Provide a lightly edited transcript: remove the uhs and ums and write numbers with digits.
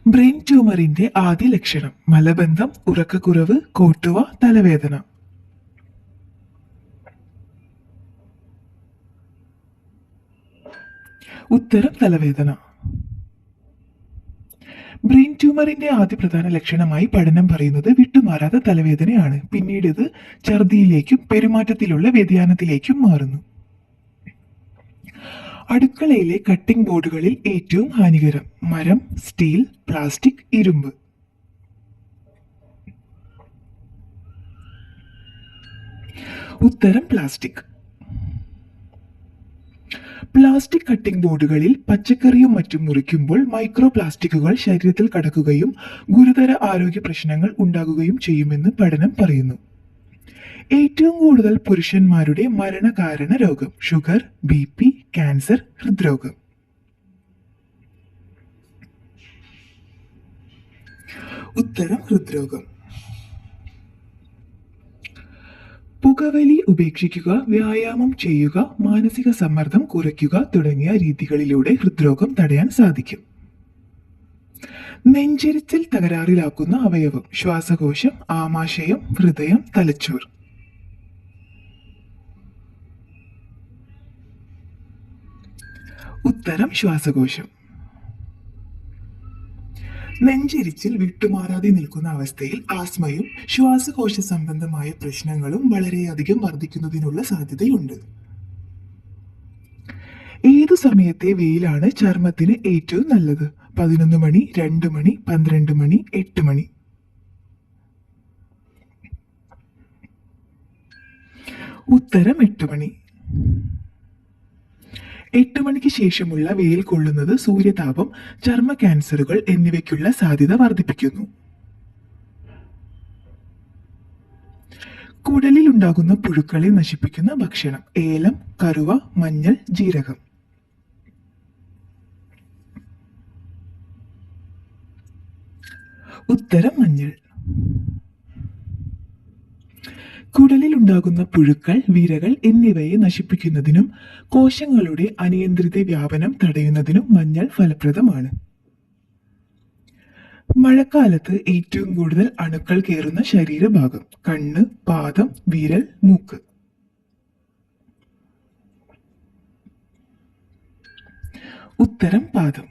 Brain ട്യൂമറിന്റെ ആദ്യ ലക്ഷണം മലബന്ധം, ഉറക്കക്കുറവ്, കോട്ടുവ, തലവേദന. ഉത്തരം തലവേദന. ബ്രെയിൻ ട്യൂമറിന്റെ ആദ്യ പ്രധാന ലക്ഷണമായി പഠനം പറയുന്നത് വിട്ടുമാറാത്ത തലവേദനയാണ്. പിന്നീട് ഇത് ഛർദിയിലേക്കും പെരുമാറ്റത്തിലുള്ള വ്യതിയാനത്തിലേക്കും മാറുന്നു. അടുക്കളയിലെ കട്ടിംഗ് ബോർഡുകളിൽ ഏറ്റവും ഹാനികരം മരം, സ്റ്റീൽ, പ്ലാസ്റ്റിക്, ഇരുമ്പ്. ഉത്തരം പ്ലാസ്റ്റിക്. പ്ലാസ്റ്റിക് കട്ടിംഗ് ബോർഡുകളിൽ പച്ചക്കറിയും മറ്റും മുറിക്കുമ്പോൾ മൈക്രോ പ്ലാസ്റ്റിക്കുകൾ ശരീരത്തിൽ കടക്കുകയും ഗുരുതര ആരോഗ്യ പ്രശ്നങ്ങൾ ഉണ്ടാകുകയും ചെയ്യുമെന്ന് പഠനം പറയുന്നു. ഏറ്റവും കൂടുതൽ പുരുഷന്മാരുടെ മരണകാരണ രോഗം ഷുഗർ, BP, ക്യാൻസർ, ഹൃദ്രോഗം. ഉത്തരം ഹൃദ്രോഗം. പുകവലി ഉപേക്ഷിക്കുക, വ്യായാമം ചെയ്യുക, മാനസിക സമ്മർദ്ദം കുറയ്ക്കുക തുടങ്ങിയ രീതികളിലൂടെ ഹൃദ്രോഗം തടയാൻ സാധിക്കും. നെഞ്ചരിച്ചിൽ തകരാറിലാക്കുന്ന അവയവം ശ്വാസകോശം, ആമാശയം, ഹൃദയം, തലച്ചോർ. ഉത്തരം ശ്വാസകോശം. നെഞ്ചരിച്ചിൽ വിട്ടുമാറാതെ നിൽക്കുന്ന അവസ്ഥയിൽ ആസ്മയും ശ്വാസകോശ സംബന്ധമായ പ്രശ്നങ്ങളും വളരെയധികം വർദ്ധിക്കുന്നതിനുള്ള സാധ്യതയുണ്ട്. ഏതു സമയത്തെ വെയിലാണ് ചർമ്മത്തിന് ഏറ്റവും നല്ലത്? 11 മണി, 2 മണി, 12 മണി, 8 മണി. ഉത്തരം 8 മണി. 8 മണിക്ക് ശേഷമുള്ള വെയിൽ കൊള്ളുന്നത് സൂര്യതാപം, ചർമ്മ ക്യാൻസറുകൾ എന്നിവയ്ക്കുള്ള സാധ്യത വർദ്ധിപ്പിക്കുന്നു. കുടലിൽ ഉണ്ടാകുന്ന പുഴുക്കളെ നശിപ്പിക്കുന്ന ഭക്ഷണം ഏലം, കറുവ, മഞ്ഞൾ, ജീരകം. ഉത്തരം മഞ്ഞൾ. കുടലിൽ ഉണ്ടാകുന്ന പുഴുക്കൾ, വിരകൾ എന്നിവയെ നശിപ്പിക്കുന്നതിനും കോശങ്ങളുടെ അനിയന്ത്രിത വ്യാപനം തടയുന്നതിനും മഞ്ഞൾ ഫലപ്രദമാണ്. മഴക്കാലത്ത് ഏറ്റവും കൂടുതൽ അണുക്കൾ കയറുന്ന ശരീരഭാഗം കണ്ണ്, പാദം, വിരൽ, മൂക്ക്. ഉത്തരം പാദം.